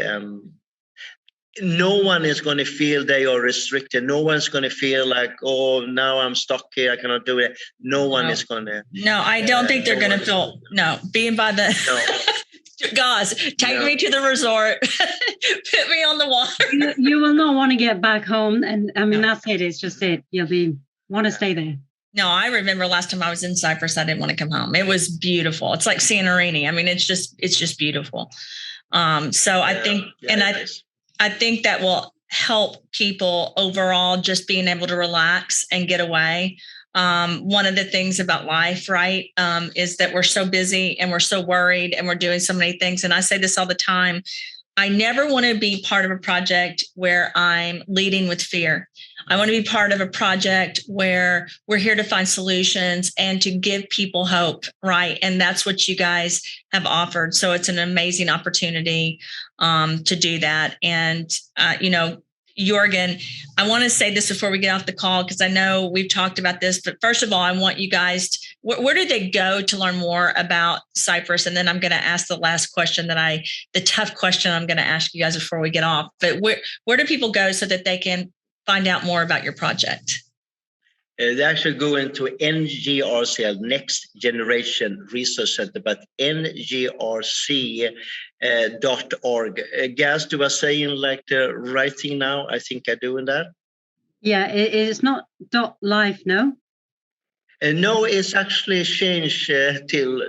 No one is going to feel they are restricted. No one's going to feel like, oh, now I'm stuck here. I cannot do it. No one is going to. No, I don't think they're going to feel, being by the. No. Guys, take me to the resort. Put me on the water. You will not want to get back home. And I mean, that's it. It's just it. You'll want to stay there. No, I remember last time I was in Cyprus, I didn't want to come home. It was beautiful. It's like Santorini. I mean, it's just beautiful. So I think, I think that will help people overall, just being able to relax and get away. One of the things about life, right, is that we're so busy and we're so worried and we're doing so many things. And I say this all the time. I never want to be part of a project where I'm leading with fear. I want to be part of a project where we're here to find solutions and to give people hope, right? And that's what you guys have offered. So it's an amazing opportunity to do that. And, Jörgen, I want to say this before we get off the call, because I know we've talked about this, but first of all, I want you guys, where do they go to learn more about Cyprus? And then I'm going to ask the last question the tough question I'm going to ask you guys before we get off. But where do people go so that they can find out more about your project? They actually go into NGRC, Next Generation Research Center, but NGRC.org. Gaz, do I saying like the right thing now? I think I'm doing that. Yeah, it's not .life, no? No, it's actually changed till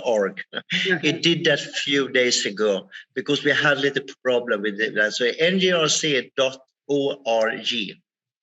.org. Okay. It did that a few days ago because we had a little problem with it. So NGRC.org.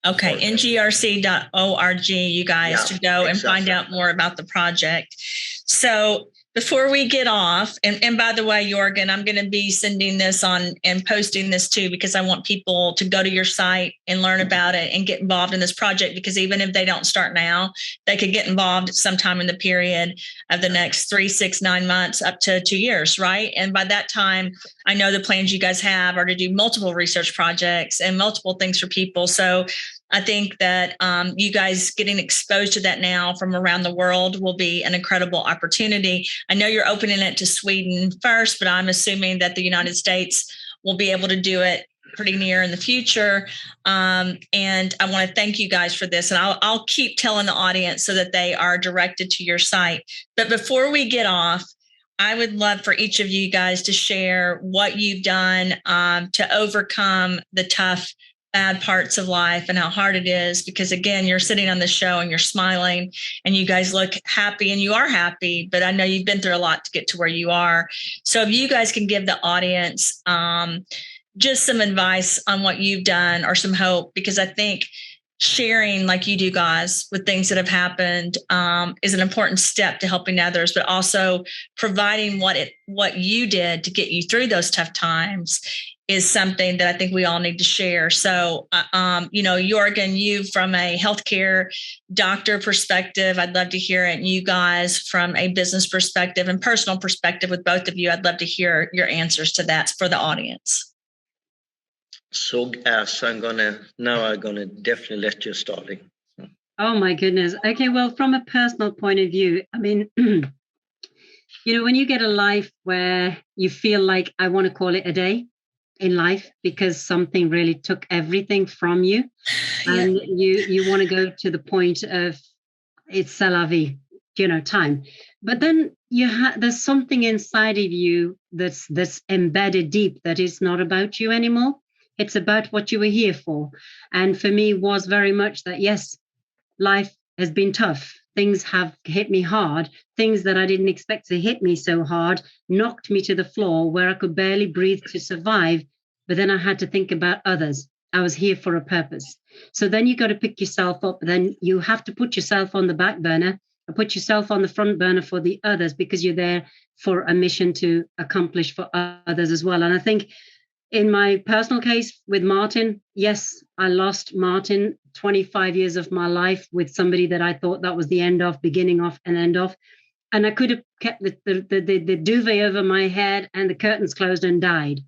Okay, ngrc.org, you guys, to go and find out more about the project. So before we get off, and by the way, Jörgen, I'm going to be sending this on and posting this too, because I want people to go to your site and learn about it and get involved in this project, because even if they don't start now, they could get involved sometime in the period of the next 3, 6, 9 months up to 2 years, right? And by that time, I know the plans you guys have are to do multiple research projects and multiple things for people. So I think that you guys getting exposed to that now from around the world will be an incredible opportunity. I know you're opening it to Sweden first, but I'm assuming that the United States will be able to do it pretty near in the future. And I want to thank you guys for this. And I'll keep telling the audience so that they are directed to your site. But before we get off, I would love for each of you guys to share what you've done to overcome the tough, bad parts of life and how hard it is, because again, you're sitting on the show and you're smiling and you guys look happy, and you are happy, but I know you've been through a lot to get to where you are. So if you guys can give the audience just some advice on what you've done or some hope, because I think sharing like you do, guys, with things that have happened is an important step to helping others, but also providing what you did to get you through those tough times is something that I think we all need to share. So, Jörgen, you from a healthcare doctor perspective, I'd love to hear it. And you guys from a business perspective and personal perspective with both of you, I'd love to hear your answers to that for the audience. So, I'm gonna definitely let you start. Oh my goodness. Okay, well, from a personal point of view, I mean, when you get a life where you feel like, I want to call it a day in life because something really took everything from you, and you want to go to the point of it's c'est la vie, time. But then there's something inside of you that's embedded deep that is not about you anymore. It's about what you were here for. And for me was very much that, yes, life has been tough. Things have hit me hard. Things that I didn't expect to hit me so hard knocked me to the floor where I could barely breathe to survive. But then I had to think about others. I was here for a purpose. So then you got to pick yourself up. Then you have to put yourself on the back burner and put yourself on the front burner for the others, because you're there for a mission to accomplish for others as well. And I think in my personal case with Martin, yes, I lost Martin, 25 years of my life with somebody that I thought that was the end of, beginning of, and end of. And I could have kept the duvet over my head and the curtains closed and died.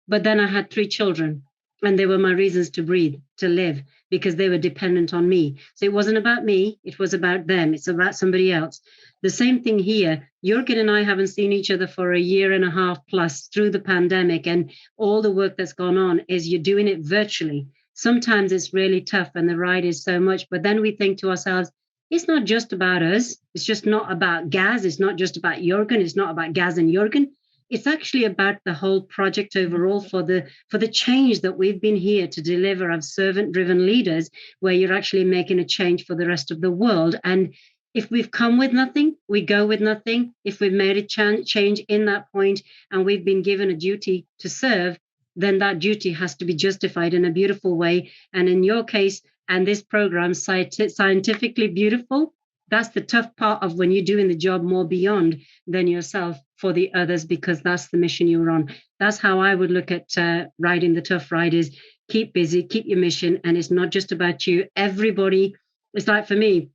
But then I had 3 children, and they were my reasons to breathe, to live, because they were dependent on me. So it wasn't about me. It was about them. It's about somebody else. The same thing here. Jörgen and I haven't seen each other for a year and a half plus through the pandemic, and all the work that's gone on is you're doing it virtually. Sometimes it's really tough and the ride is so much, but then we think to ourselves, it's not just about us. It's just not about Gaz. It's not just about Jörgen. It's not about Gaz and Jörgen. It's actually about the whole project overall for the change that we've been here to deliver of servant-driven leaders, where you're actually making a change for the rest of the world. And if we've come with nothing, we go with nothing. If we've made a change in that point and we've been given a duty to serve, then that duty has to be justified in a beautiful way. And in your case, and this program, scientifically beautiful, that's the tough part of when you're doing the job more beyond than yourself for the others, because that's the mission you're on. That's how I would look at riding the tough ride, is keep busy, keep your mission. And it's not just about you. Everybody, it's like for me,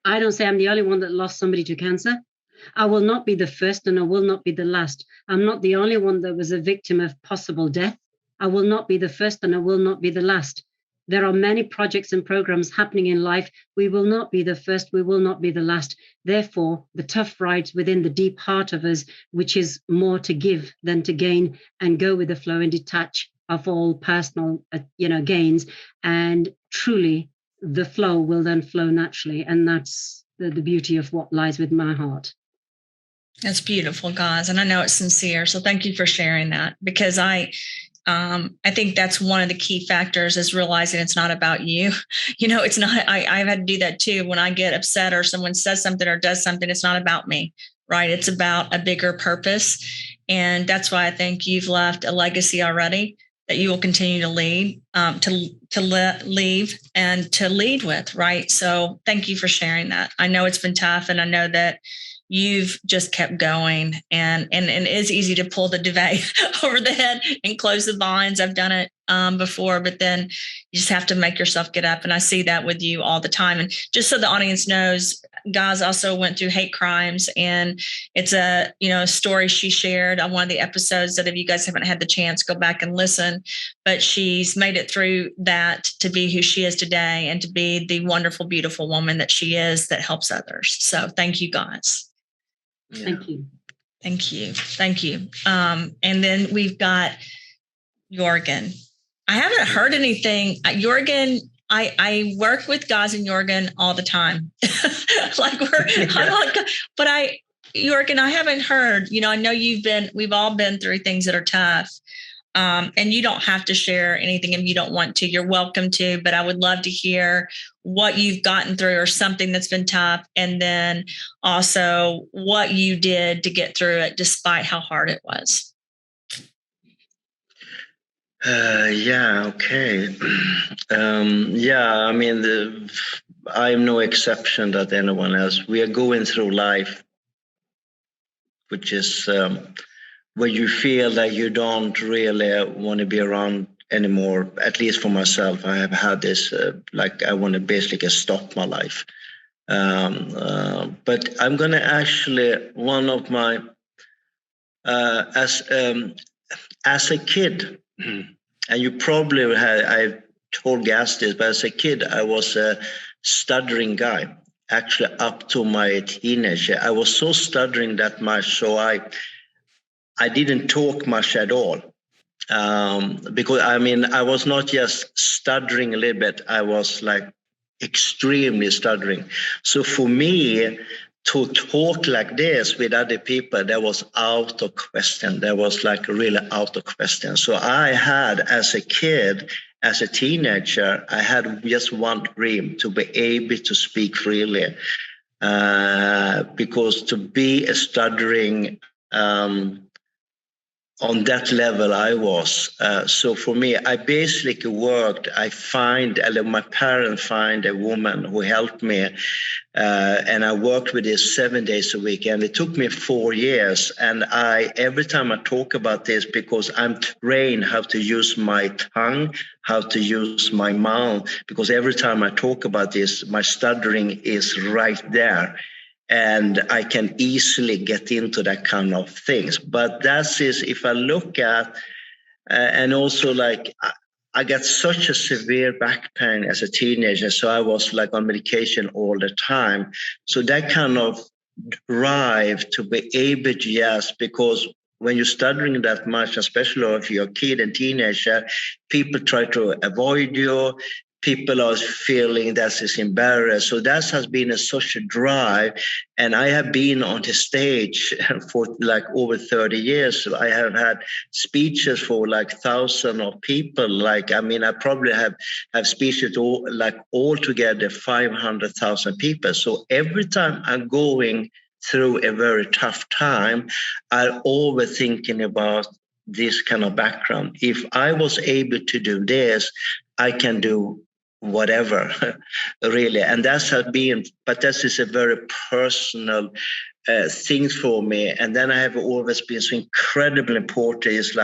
I don't say I'm the only one that lost somebody to cancer. I will not be the first and I will not be the last. I'm not the only one that was a victim of possible death. I will not be the first and I will not be the last. There are many projects and programs happening in life. We will not be the first. We will not be the last. Therefore, the tough rides within the deep heart of us, which is more to give than to gain, and go with the flow and detach of all personal, gains, and truly the flow will then flow naturally. And that's the beauty of what lies with my heart. That's beautiful, guys. And I know it's sincere. So thank you for sharing that, because I think that's one of the key factors, is realizing it's not about you. It's not, I've had to do that too. When I get upset or someone says something or does something, it's not about me, right? It's about a bigger purpose. And that's why I think you've left a legacy already that you will continue to lead, leave and to lead with, right? So thank you for sharing that. I know it's been tough, and I know that you've just kept going, and it is easy to pull the duvet over the head and close the blinds. I've done it before, but then you just have to make yourself get up. And I see that with you all the time. And just so the audience knows, Gaz also went through hate crimes, and it's a story she shared on one of the episodes that, if you guys haven't had the chance, go back and listen. But she's made it through that to be who she is today, and to be the wonderful, beautiful woman that she is, that helps others. So thank you, guys. Yeah. Thank you. Thank you. Thank you. And then we've got Jörgen. I haven't heard anything. Jörgen, I work with Gaz and Jörgen all the time. Jörgen, I haven't heard, I know we've all been through things that are tough. And you don't have to share anything if you don't want to. You're welcome to, but I would love to hear what you've gotten through, or something that's been tough. And then also what you did to get through it, despite how hard it was. Okay. I'm no exception that anyone else. We are going through life, which is where you feel that you don't really want to be around anymore. At least for myself, I have had this, I want to basically stop my life. But I'm going to actually, one of my, as a kid, and you probably I've told Gaz this, but as a kid, I was a stuttering guy, actually up to my teenager. I was so stuttering that much, so I didn't talk much at all. Because I was not just stuttering a little bit, I was extremely stuttering. So for me to talk like this with other people, that was out of question. That was really out of question. So I had, as a kid, as a teenager, I had just one dream: to be able to speak freely. Because to be a stuttering on that level I was. So for me, I basically worked, my parents find a woman who helped me, and I worked with this 7 days a week, and it took me 4 years. And every time I talk about this, because I'm trained how to use my tongue, how to use my mouth, because every time I talk about this, my stuttering is right there. And I can easily get into that kind of things. But that is, if I look at, and also I got such a severe back pain as a teenager, so I was on medication all the time. So that kind of drive to be able to, yes, because when you're stuttering that much, especially if you're a kid and teenager, people try to avoid you. People are feeling that is embarrassed. So that has been such a drive. And I have been on the stage for over 30 years. So I have had speeches for thousands of people. I probably have speeches altogether 500,000 people. So every time I'm going through a very tough time, I'm always thinking about this kind of background. If I was able to do this, I can do whatever, really. And that's has been, but this is a very personal thing for me. And then I have always been so incredibly important. It's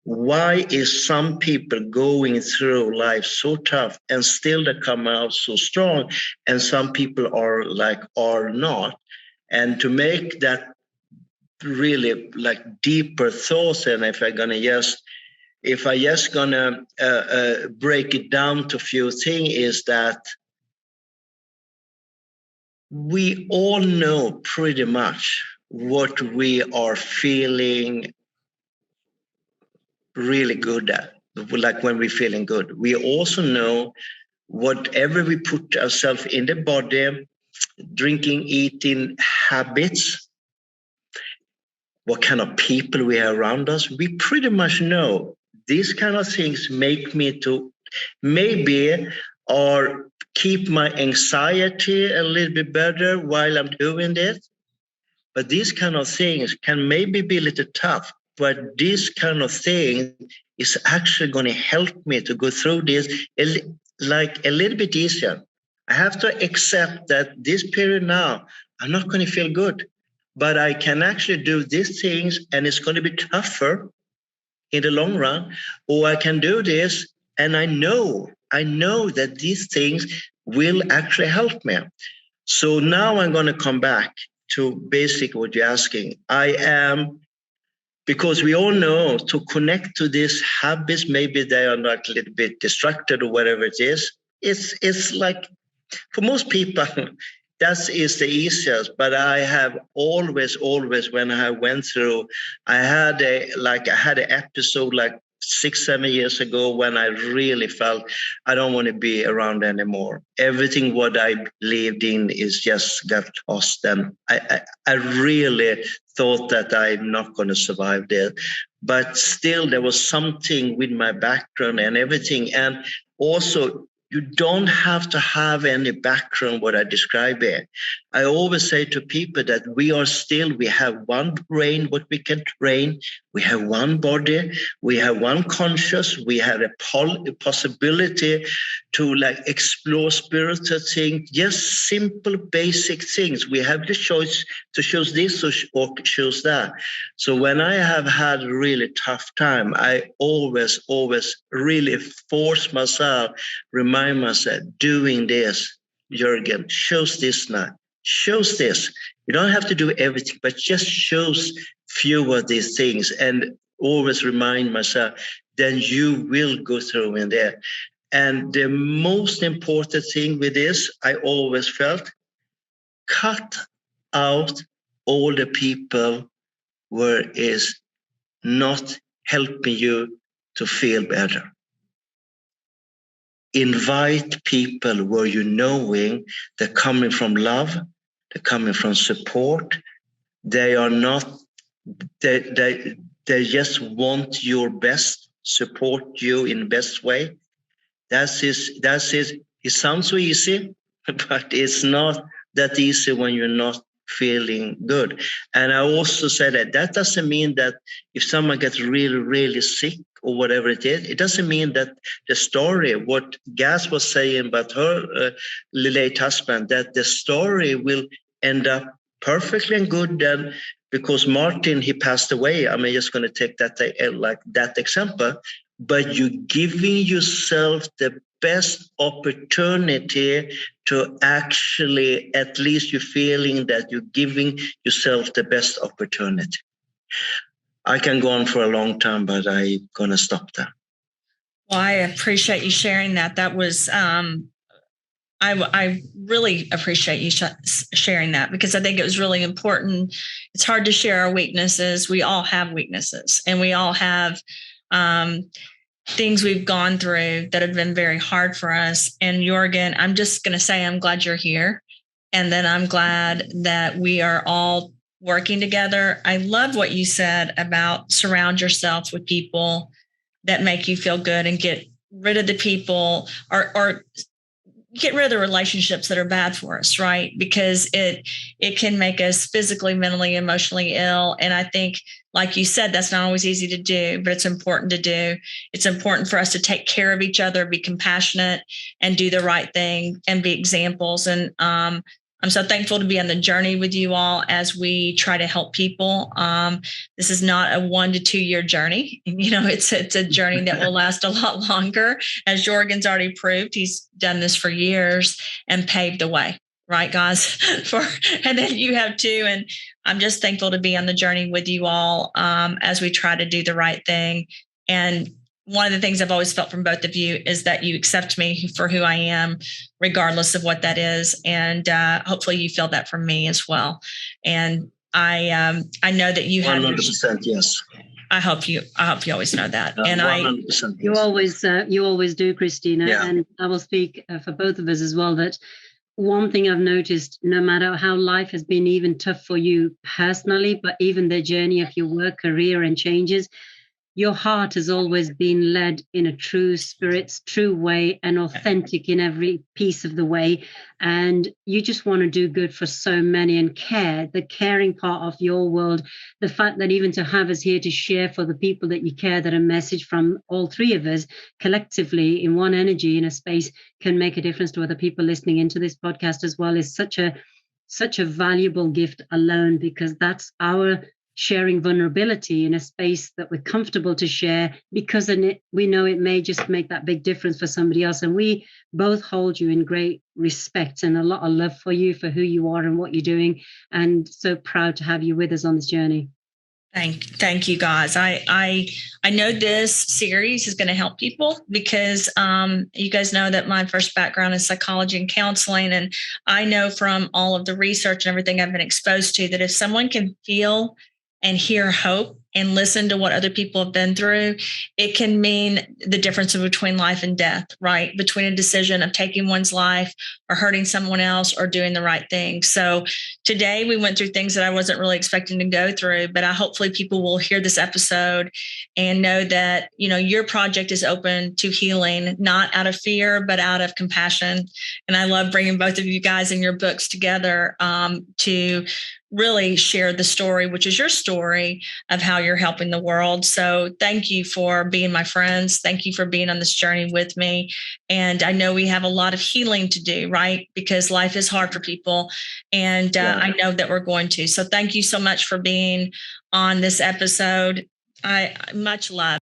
why is some people going through life so tough and still they come out so strong, and some people are not? And to make that really deeper thoughts, and if I just gonna break it down to a few things, is that we all know pretty much what we are feeling really good at, when we're feeling good. We also know whatever we put ourselves in the body, drinking, eating habits, what kind of people we have around us, we pretty much know these kind of things make me to maybe or keep my anxiety a little bit better while I'm doing this. But these kind of things can maybe be a little tough, but this kind of thing is actually going to help me to go through this like a little bit easier. I have to accept that this period now, I'm not going to feel good, but I can actually do these things and it's going to be tougher in the long run, or I can do this and I know that these things will actually help me. So now I'm going to come back to basically what you're asking. Because we all know to connect to these habits, maybe they are not a little bit distracted or whatever it is. It's like for most people, that is the easiest. But I have always, when I went through, I had an episode like 6-7 years ago when I really felt I don't want to be around anymore. Everything what I believed in is just got lost, and I really thought that I'm not going to survive there. But still, there was something with my background and everything, and also. You don't have to have any background, what I describe here. I always say to people that we have one brain, what we can train. We have one body. We have one conscious. We have a possibility to like explore spiritual things, just simple, basic things. We have the choice to choose this or choose that. So when I have had a really tough time, I always really force myself, remind myself, doing this, Jörgen, choose this now. Choose this. You don't have to do everything, but just choose few of these things and always remind myself, then you will go through in there. And the most important thing with this, I always felt, cut out all the people where is not helping you to feel better. Invite people where you knowing they're coming from love, they're coming from support. They are not, they just want your best, support you in best way. That's it. It sounds so easy, but it's not that easy when you're not feeling good. And I also said that doesn't mean that if someone gets really, really sick or whatever it is, it doesn't mean that the story, what Gaz was saying about her late husband, that the story will end up perfectly and good then, because Martin, he passed away. I'm just going to take that like that example, but you're giving yourself the best opportunity to actually, at least you're feeling that you're giving yourself the best opportunity. I can go on for a long time, but I'm going to stop there. Well, I appreciate you sharing that. That was, I really appreciate you sharing that, because I think it was really important. It's hard to share our weaknesses. We all have weaknesses, and we all have things we've gone through that have been very hard for us. And Jörgen, I'm just going to say, I'm glad you're here. And then I'm glad that we are all working together. I love what you said about surround yourself with people that make you feel good and get rid of the people or get rid of the relationships that are bad for us, right? Because it can make us physically, mentally, emotionally ill. And I think, like you said, that's not always easy to do, but it's important to do. It's important for us to take care of each other, be compassionate, and do the right thing and be examples. And I'm so thankful to be on the journey with you all as we try to help people. This is not a 1 to 2 year journey. You know, it's a journey that will last a lot longer. As Jorgen's already proved, he's done this for years and paved the way, right, guys? And then you have too. And I'm just thankful to be on the journey with you all as we try to do the right thing. And one of the things I've always felt from both of you is that you accept me for who I am, regardless of what that is. And hopefully you feel that from me as well. And I know that you have 100%, yes. I hope you always know that. And 100%. You always do, Christina. Yeah. And I will speak for both of us as well, that one thing I've noticed, no matter how life has been even tough for you personally, but even the journey of your work, career and changes, your heart has always been led in a true spirit, true way, and authentic in every piece of the way. And you just want to do good for so many and care, the caring part of your world, the fact that even to have us here to share for the people that you care, that a message from all three of us collectively in one energy in a space can make a difference to other people listening into this podcast as well, is such a valuable gift alone, because that's our sharing vulnerability in a space that we're comfortable to share, because we know it may just make that big difference for somebody else. And we both hold you in great respect and a lot of love for you, for who you are and what you're doing. And so proud to have you with us on this journey. Thank you, guys. I know this series is going to help people because you guys know that my first background is psychology and counseling. And I know from all of the research and everything I've been exposed to that if someone can feel and hear hope and listen to what other people have been through, it can mean the difference between life and death, right? Between a decision of taking one's life or hurting someone else or doing the right thing. So today we went through things that I wasn't really expecting to go through, but hopefully people will hear this episode and know that, your project is open to healing, not out of fear, but out of compassion. And I love bringing both of you guys and your books together to really share the story, which is your story of how you're helping the world. So thank you for being my friends. Thank you for being on this journey with me. And I know we have a lot of healing to do, right? Because life is hard for people. And I know that we're going to. So thank you so much for being on this episode. I much love.